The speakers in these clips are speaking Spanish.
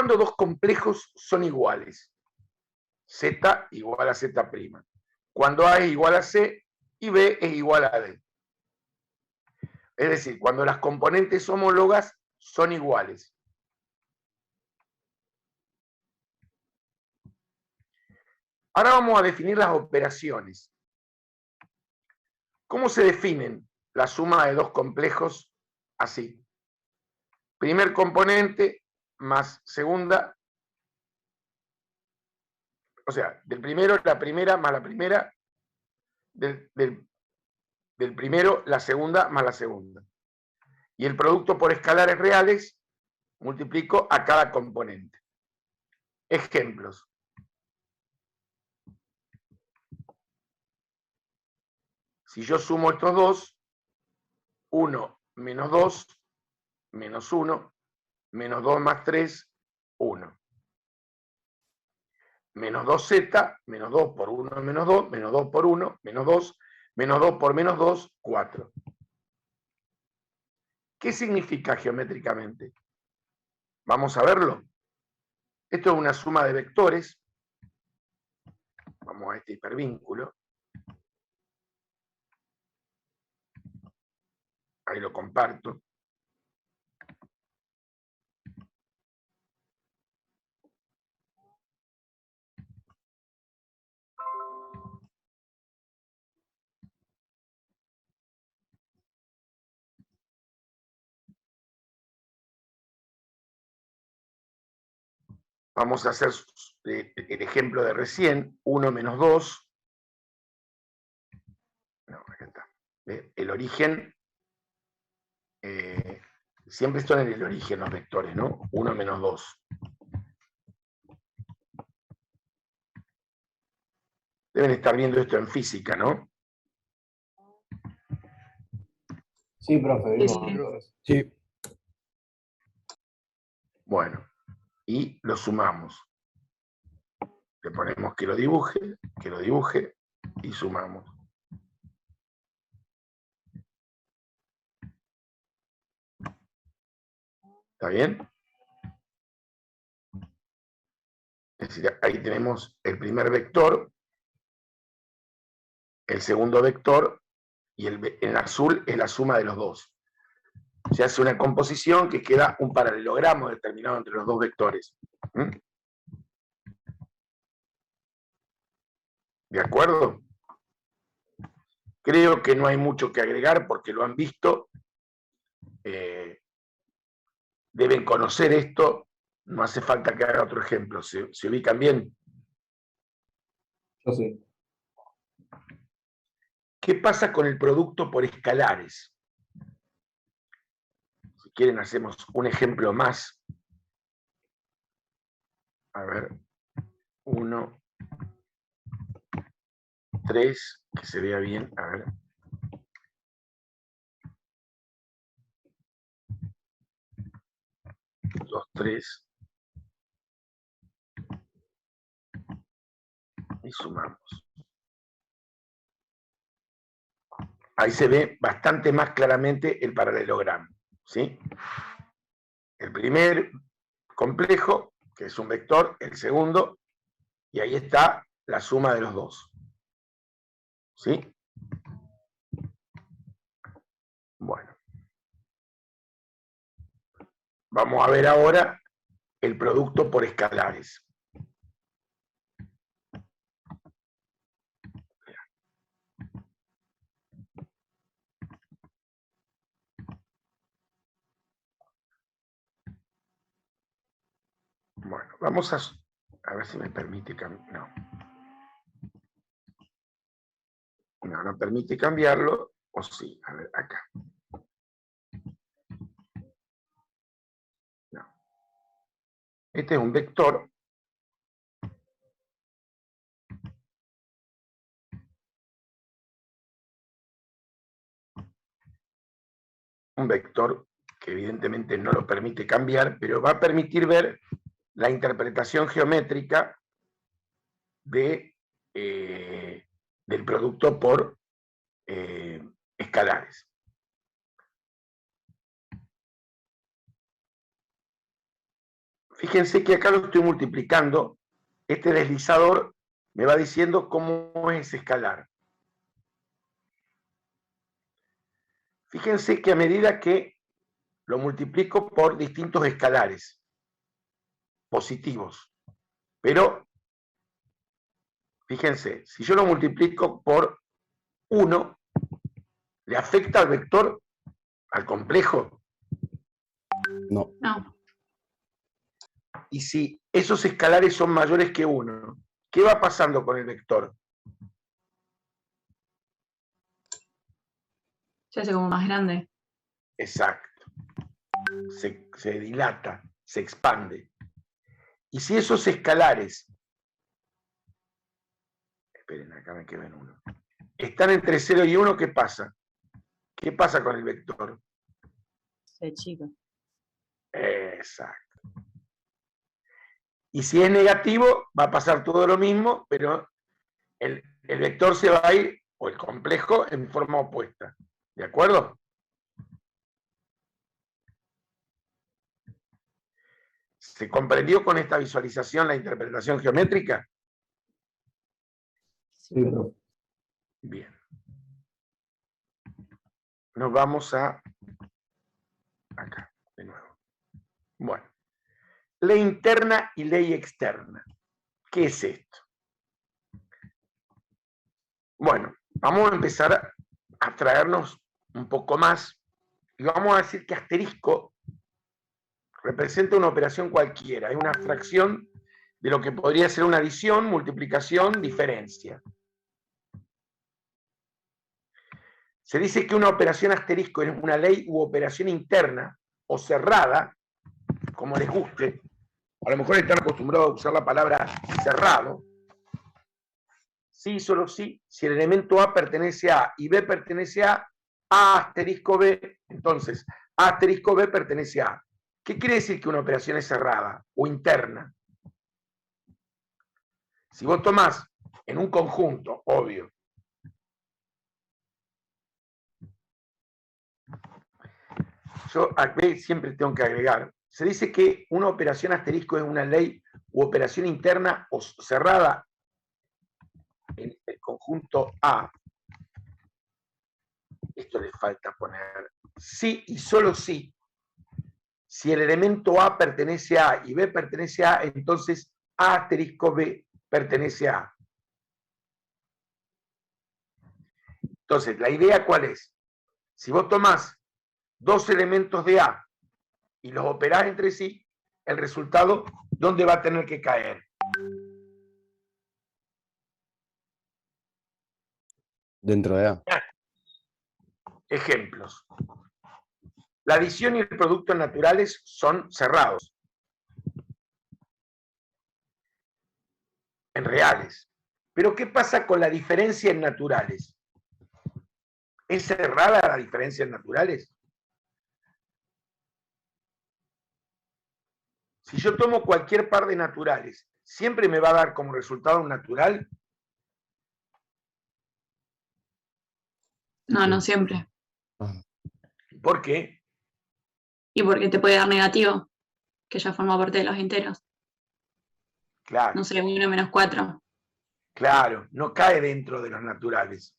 ¿Cuándo dos complejos son iguales? Z igual a Z'. Cuando A es igual a C y B es igual a D. Es decir, cuando las componentes homólogas son iguales. Ahora vamos a definir las operaciones. ¿Cómo se definen la suma de dos complejos? Así. Primer componente más segunda. O sea, del primero la primera más la primera. Del primero la segunda más la segunda. Y el producto por escalares reales multiplico a cada componente. Ejemplos. Si yo sumo estos dos, 1 menos 2, menos 1, menos 2 más 3, 1. Menos 2z, menos 2 por 1 menos 2, menos 2 por 1, menos 2, menos 2 por menos 2, 4. ¿Qué significa geométricamente? Vamos a verlo. Esto es una suma de vectores. Vamos a este hipervínculo. Ahí lo comparto. Vamos a hacer el ejemplo de recién, 1 menos 2. No, acá está. El origen, siempre están en el origen los vectores, ¿no? 1 menos 2. Deben estar viendo esto en física, ¿no? Sí, profe, vimos. Sí. Bueno, y lo sumamos. Le ponemos que lo dibuje y sumamos. ¿Está bien? Es decir, ahí tenemos el primer vector, el segundo vector, y en azul es la suma de los dos. Se hace una composición que queda un paralelogramo determinado entre los dos vectores. ¿De acuerdo? Creo que no hay mucho que agregar porque lo han visto. Deben conocer esto. No hace falta que haga otro ejemplo. ¿Se ubican bien? Yo sí. ¿Qué pasa con el producto por escalares? Si quieren hacemos un ejemplo más. A ver. 1, 3, que se vea bien. A ver. Dos, 3. Y sumamos. Ahí se ve bastante más claramente el paralelogramo, ¿sí? El primer complejo, que es un vector, el segundo, y ahí está la suma de los dos. ¿Sí? Bueno. Vamos a ver ahora el producto por escalares. Bueno, vamos a ver si me permite cambiar. No. No permite cambiarlo, o sí. A ver, acá. No. Este es un vector. Un vector que evidentemente no lo permite cambiar, pero va a permitir ver la interpretación geométrica del producto por escalares. Fíjense que acá lo estoy multiplicando. Este deslizador me va diciendo cómo es ese escalar. Fíjense que a medida que lo multiplico por distintos escalares positivos, pero fíjense, si yo lo multiplico por 1, ¿le afecta al vector, al complejo? No. No. Y si esos escalares son mayores que 1, ¿qué va pasando con el vector? Se hace como más grande. Exacto. Se dilata, se expande. Y si esos escalares, esperen, acá me quedo en 1, están entre 0 y 1, ¿qué pasa? ¿Qué pasa con el vector? Se chica. Exacto. Y si es negativo, va a pasar todo lo mismo, pero el vector se va a ir, o el complejo, en forma opuesta. ¿De acuerdo? ¿Se comprendió con esta visualización la interpretación geométrica? Sí, profe. Bien. Nos vamos a acá, de nuevo. Bueno. Ley interna y ley externa. ¿Qué es esto? Bueno, vamos a empezar a abstraernos un poco más y vamos a decir que asterisco representa una operación cualquiera, es una abstracción de lo que podría ser una adición, multiplicación, diferencia. Se dice que una operación asterisco es una ley u operación interna o cerrada, como les guste. A lo mejor están acostumbrados a usar la palabra cerrado. Sí, solo sí, si el elemento A pertenece a A y B pertenece a asterisco B, entonces A asterisco B pertenece a A. ¿Qué quiere decir que una operación es cerrada o interna? Si vos tomás en un conjunto, obvio, yo aquí siempre tengo que agregar, se dice que una operación asterisco es una ley u operación interna o cerrada en el conjunto A. Esto le falta poner sí y solo sí. Si el elemento A pertenece a A y B pertenece a A, entonces A asterisco B pertenece a A. Entonces, ¿la idea cuál es? Si vos tomás dos elementos de A y los operás entre sí, el resultado, ¿dónde va a tener que caer? Dentro de A. Ejemplos. La adición y el producto naturales son cerrados. En reales. Pero ¿qué pasa con la diferencia en naturales? ¿Es cerrada la diferencia en naturales? Si yo tomo cualquier par de naturales, ¿siempre me va a dar como resultado un natural? No, no siempre. ¿Por qué? Y porque te puede dar negativo, que ya forma parte de los enteros. Claro, No sé, 1 menos 4. claro, no cae dentro de los naturales.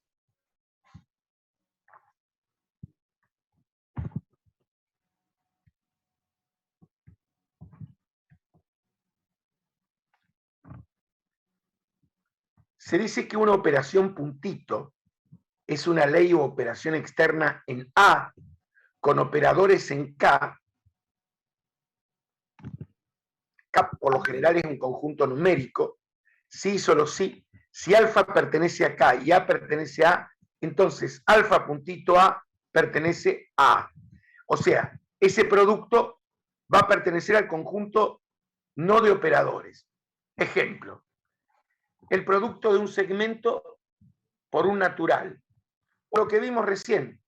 Se dice que una operación puntito es una ley o operación externa en A con operadores en K. K por lo general es un conjunto numérico. Sí, solo sí. Si alfa pertenece a K y A pertenece a A, entonces alfa puntito A pertenece a A. O sea, ese producto va a pertenecer al conjunto no de operadores. Ejemplo, el producto de un segmento por un natural. O lo que vimos recién,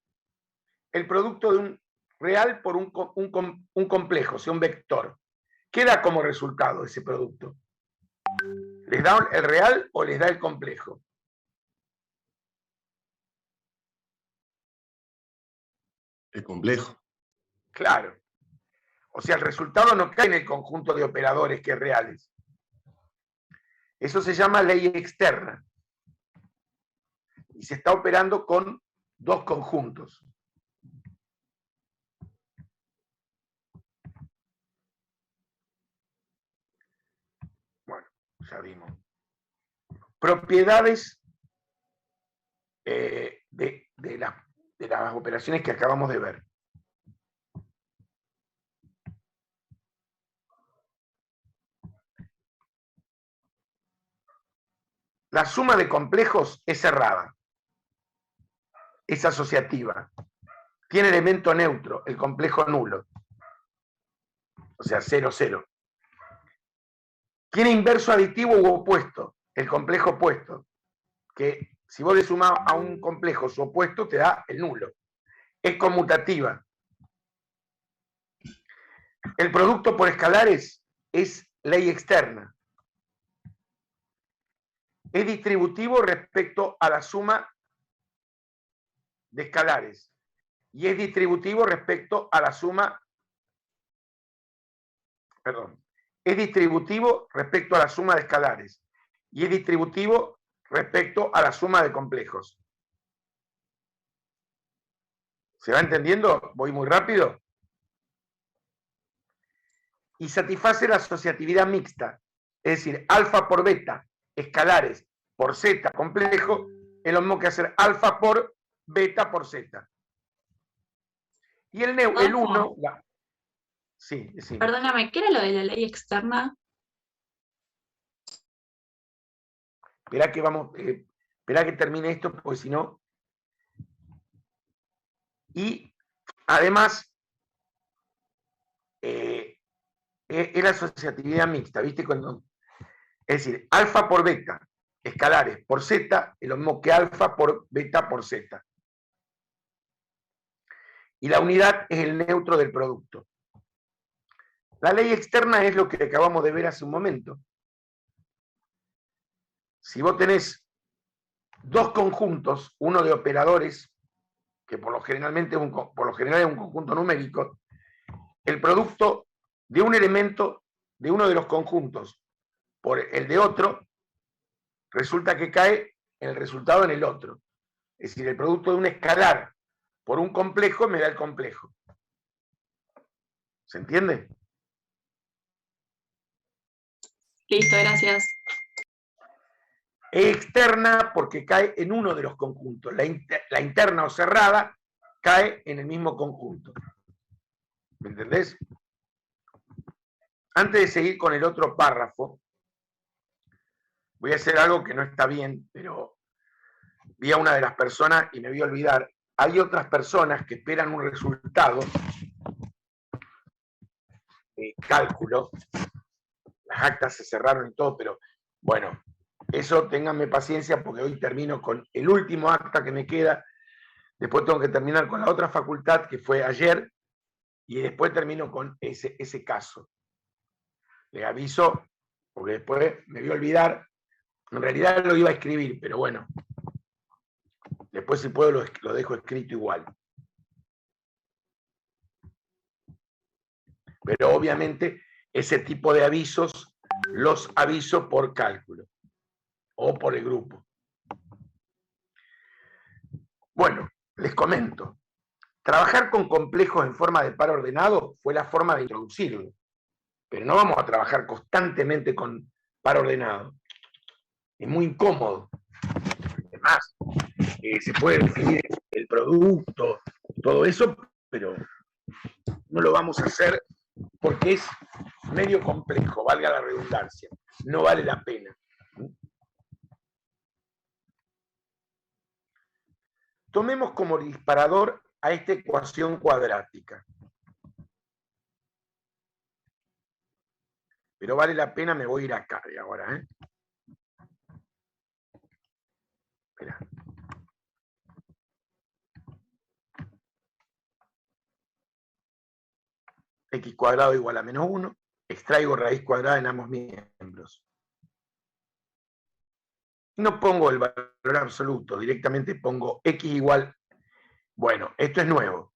el producto de un real por un complejo, o sea, un vector. ¿Qué da como resultado ese producto? ¿Les da el real o les da el complejo? El complejo. Claro. O sea, el resultado no cae en el conjunto de operadores que es reales. Eso se llama ley externa. Y se está operando con dos conjuntos. Bueno, ya vimos. Propiedades de las operaciones que acabamos de ver. La suma de complejos es cerrada, es asociativa, tiene elemento neutro, el complejo nulo, o sea, 0, 0. Tiene inverso aditivo u opuesto, el complejo opuesto, que si vos le sumás a un complejo su opuesto te da el nulo. Es conmutativa. El producto por escalares es ley externa. Es distributivo respecto a la suma de escalares y es distributivo respecto a la suma, es distributivo respecto a la suma de escalares y es distributivo respecto a la suma de complejos. ¿Se va entendiendo? ¿Voy muy rápido? Y satisface la asociatividad mixta, es decir, alfa por beta, escalares, por z, complejo, es lo mismo que hacer alfa por beta por z. Y el 1... Sí, sí. Perdóname, ¿qué era lo de la ley externa? Esperá que esperá que termine esto, porque si no... Y además, es la asociatividad mixta, ¿viste? Es decir, alfa por beta, escalares por z, es lo mismo que alfa por beta por z. Y la unidad es el neutro del producto. La ley externa es lo que acabamos de ver hace un momento. Si vos tenés dos conjuntos, uno de operadores, que por lo general es un conjunto numérico, el producto de un elemento de uno de los conjuntos por el de otro, resulta que cae en el resultado en el otro. Es decir, el producto de un escalar por un complejo me da el complejo. ¿Se entiende? Listo, gracias. Es externa porque cae en uno de los conjuntos. La interna o cerrada cae en el mismo conjunto. ¿Me entendés? Antes de seguir con el otro párrafo, voy a hacer algo que no está bien, pero vi a una de las personas y me voy a olvidar. Hay otras personas que esperan un resultado de cálculo. Las actas se cerraron y todo, pero bueno, eso ténganme paciencia porque hoy termino con el último acta que me queda. Después tengo que terminar con la otra facultad que fue ayer y después termino con ese caso. Les aviso porque después me voy a olvidar. En realidad lo iba a escribir, pero bueno. Después si puedo lo dejo escrito igual. Pero obviamente ese tipo de avisos los aviso por cálculo o por el grupo. Bueno, les comento. Trabajar con complejos en forma de par ordenado fue la forma de introducirlo. Pero no vamos a trabajar constantemente con par ordenado. Es muy incómodo. Además, se puede definir el producto, todo eso, pero no lo vamos a hacer porque es medio complejo, valga la redundancia. No vale la pena. Tomemos como disparador a esta ecuación cuadrática. Pero vale la pena, me voy a ir acá de ahora. Espera. X cuadrado igual a menos 1. Extraigo raíz cuadrada en ambos miembros. No pongo el valor absoluto, directamente pongo X igual. Bueno, esto es nuevo.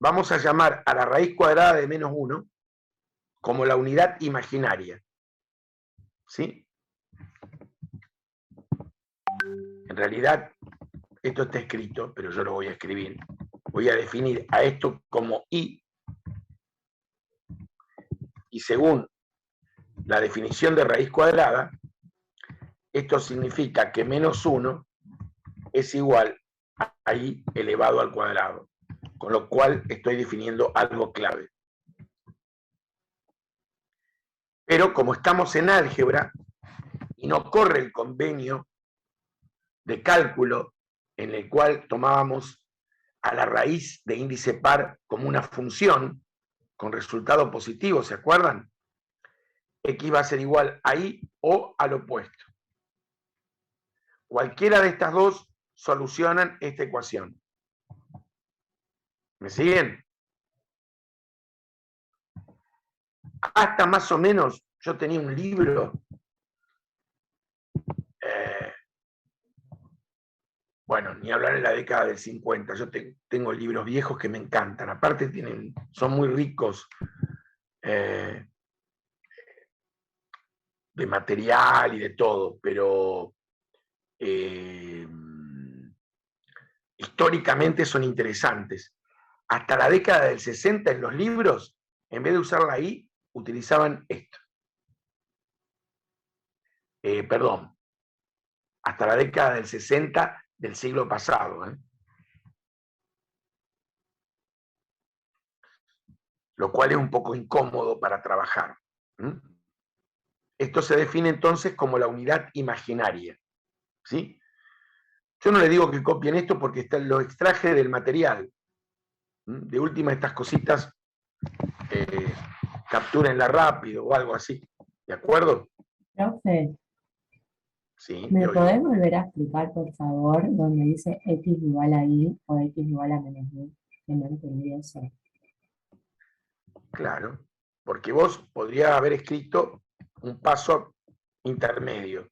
vamos a llamar a la raíz cuadrada de menos 1 como la unidad imaginaria. ¿Sí? En realidad, esto está escrito, pero yo lo voy a escribir. Voy a definir a esto como I, y según la definición de raíz cuadrada, esto significa que menos 1 es igual a I elevado al cuadrado, con lo cual estoy definiendo algo clave. Pero como estamos en álgebra y no corre el convenio de cálculo en el cual tomábamos a la raíz de índice par como una función con resultado positivo, ¿se acuerdan? X va a ser igual a Y o al opuesto. Cualquiera de estas dos solucionan esta ecuación. ¿Me siguen? Hasta más o menos, yo tenía un libro, bueno, ni hablar en la década del 50, yo tengo libros viejos que me encantan, aparte son muy ricos de material y de todo, pero históricamente son interesantes. Hasta la década del 60 en los libros, en vez de usar la I, utilizaban esto. Perdón, hasta la década del 60 del siglo pasado. Lo cual es un poco incómodo para trabajar. Esto se define entonces como la unidad imaginaria. ¿Sí? Yo no le digo que copien esto porque lo extraje del material. De última, estas cositas captúrenla rápido o algo así. ¿De acuerdo? Profe, Sí, ¿me podés volver a explicar, por favor, donde dice X igual a Y o X igual a menos Y? Que no entendí eso. Claro, porque vos podrías haber escrito un paso intermedio.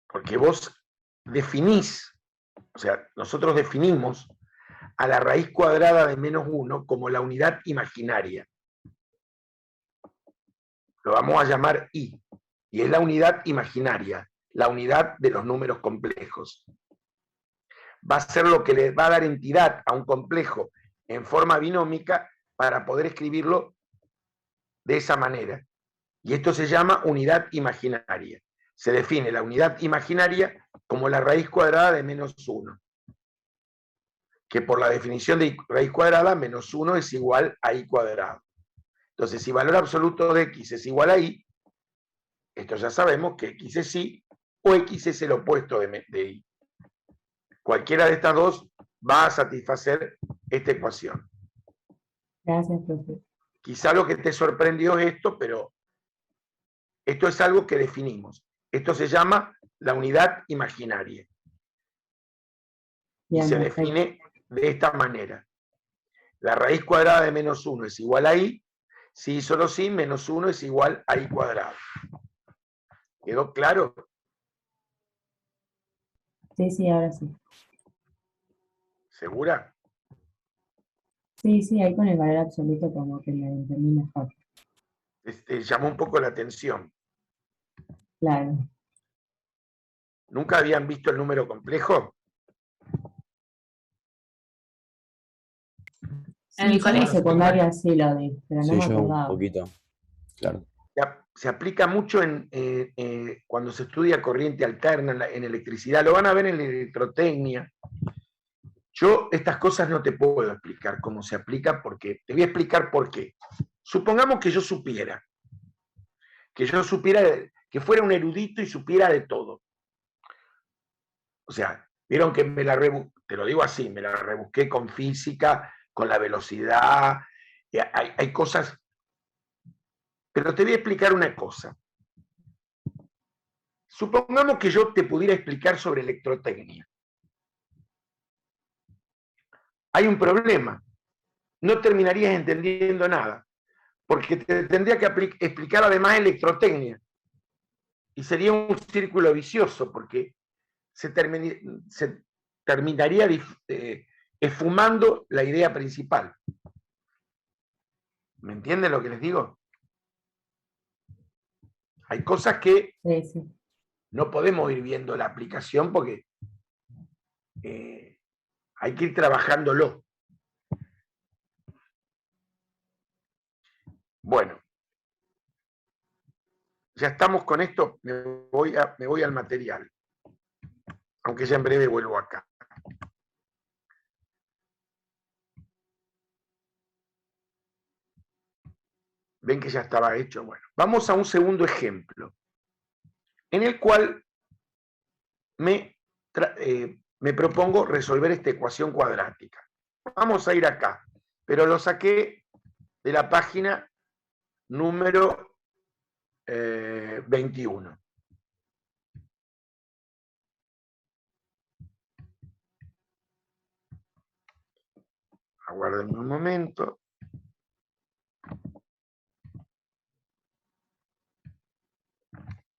Porque vos definís, o sea, nosotros definimos a la raíz cuadrada de menos 1 como la unidad imaginaria. Lo vamos a llamar I, y es la unidad imaginaria, la unidad de los números complejos. Va a ser lo que le va a dar entidad a un complejo en forma binómica para poder escribirlo de esa manera. Y esto se llama unidad imaginaria. Se define la unidad imaginaria como la raíz cuadrada de menos 1. Que por la definición de raíz cuadrada, menos 1 es igual a I cuadrado. Entonces, si valor absoluto de X es igual a Y, esto ya sabemos que X es Y o X es el opuesto de Y. Cualquiera de estas dos va a satisfacer esta ecuación. Gracias, profe. Quizá lo que te sorprendió es esto, pero esto es algo que definimos. Esto se llama la unidad imaginaria. Bien, y se perfecto. define de esta manera. La raíz cuadrada de menos 1 es igual a I. Si y solo si, menos 1 es igual a I cuadrado. ¿Quedó claro? Sí, ahora sí. ¿Segura? Sí, ahí con el valor absoluto como que me entendí mejor. Llamó un poco la atención. Claro. ¿Nunca habían visto el número complejo? En el Sí, yo en colegio. secundaria sí lo vi, pero no Sí, me yo un acordaba. poquito. Claro. Se aplica mucho cuando se estudia corriente alterna en electricidad. Lo van a ver en la electrotecnia. Yo estas cosas no te puedo explicar cómo se aplica porque te voy a explicar por qué. Supongamos que yo supiera, que fuera un erudito y supiera de todo. O sea, vieron que te lo digo así, me la rebusqué con física, con la velocidad, hay cosas. Pero te voy a explicar una cosa. Supongamos que yo te pudiera explicar sobre electrotecnia. Hay un problema. No terminarías entendiendo nada, porque te tendría que explicar además electrotecnia. Y sería un círculo vicioso, porque se terminaría esfumando la idea principal. ¿Me entienden lo que les digo? Hay cosas que Sí, sí. no podemos ir viendo la aplicación porque hay que ir trabajándolo. Bueno, ya estamos con esto, me voy al material, aunque ya en breve vuelvo acá. Ven que ya estaba hecho. Bueno, vamos a un segundo ejemplo, en el cual me propongo resolver esta ecuación cuadrática. Vamos a ir acá, pero lo saqué de la página número 21. Aguarden un momento.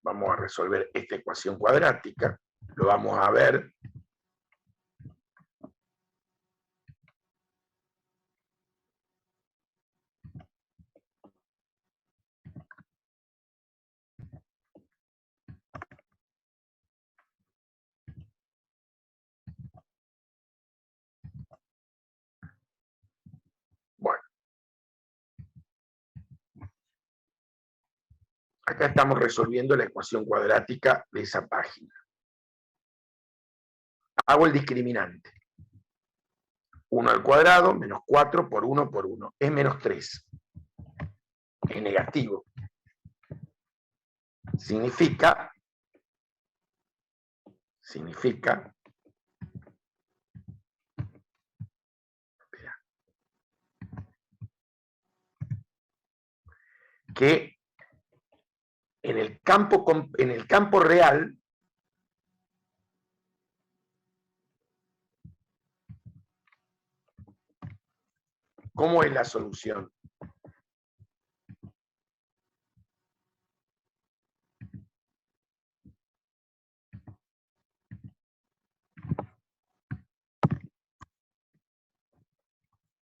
Vamos a resolver esta ecuación cuadrática. Lo vamos a ver. Bueno. Acá estamos resolviendo la ecuación cuadrática de esa página. Hago el discriminante. 1 al cuadrado menos 4 por 1 por 1. Es menos 3. Es negativo. Significa que en el campo real ¿cómo es la solución?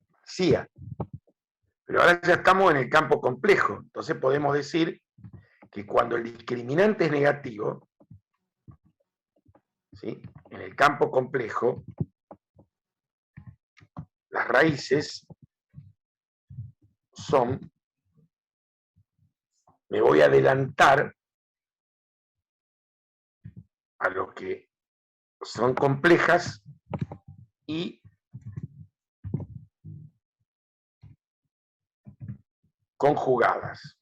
Vacía. Pero ahora ya estamos en el campo complejo. Entonces podemos decir que cuando el discriminante es negativo, ¿sí?, en el campo complejo, las raíces son, me voy a adelantar a lo que son complejas y conjugadas.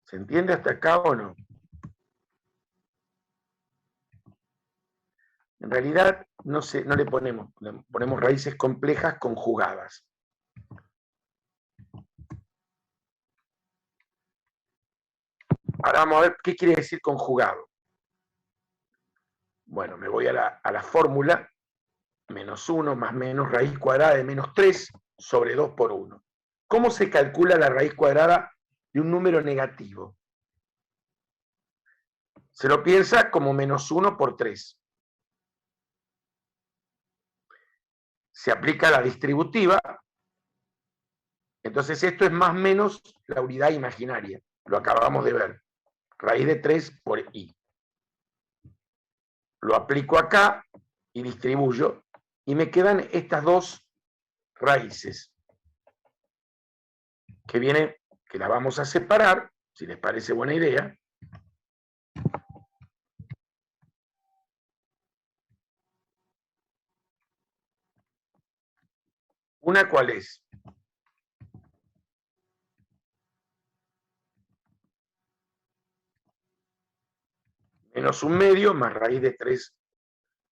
¿Se entiende hasta acá o no? En realidad no le ponemos raíces complejas conjugadas. Ahora vamos a ver qué quiere decir conjugado. Bueno, me voy a la fórmula, menos 1 más menos raíz cuadrada de menos 3 sobre 2 por 1. ¿Cómo se calcula la raíz cuadrada de un número negativo? Se lo piensa como menos 1 por 3. Se aplica la distributiva, entonces esto es más o menos la unidad imaginaria, lo acabamos de ver, raíz de 3 por i. Lo aplico acá y distribuyo, y me quedan estas dos raíces, que las vamos a separar, si les parece buena idea. ¿Una cuál es? Menos 1/2 más raíz de 3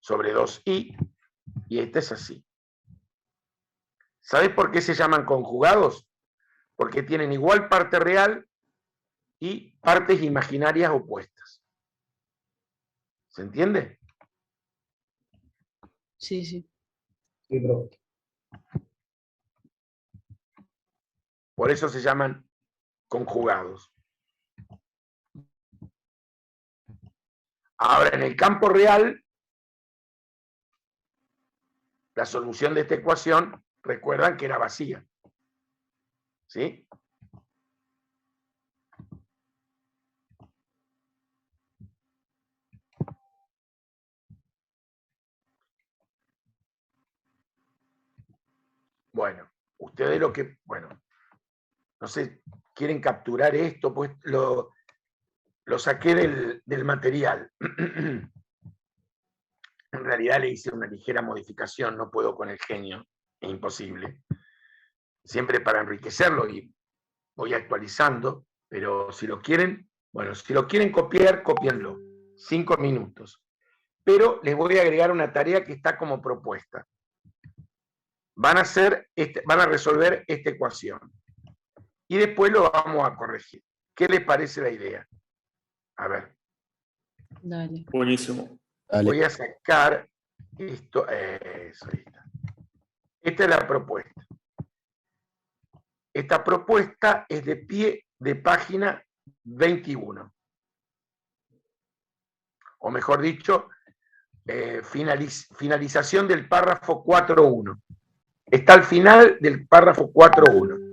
sobre 2i, y esta es así. ¿Sabes por qué se llaman conjugados? Porque tienen igual parte real y partes imaginarias opuestas. ¿Se entiende? Sí, sí. Sí, profe. Por eso se llaman conjugados. Ahora, en el campo real, la solución de esta ecuación, recuerdan que era vacía. ¿Sí? Bueno, ustedes no sé, quieren capturar esto, pues lo saqué del material. En realidad le hice una ligera modificación, no puedo con el genio, es imposible. Siempre para enriquecerlo y voy actualizando, pero si lo quieren, bueno, si lo quieren copiar, cópienlo. 5 minutos. Pero les voy a agregar una tarea que está como propuesta. Van a resolver esta ecuación. Y después lo vamos a corregir. ¿Qué les parece la idea? A ver. Dale. Buenísimo. Dale. Voy a sacar esto. Eso, ahí está. Esta es la propuesta. Esta propuesta es de pie de página 21. O mejor dicho, finalización del párrafo 4.1. Está al final del párrafo 4.1.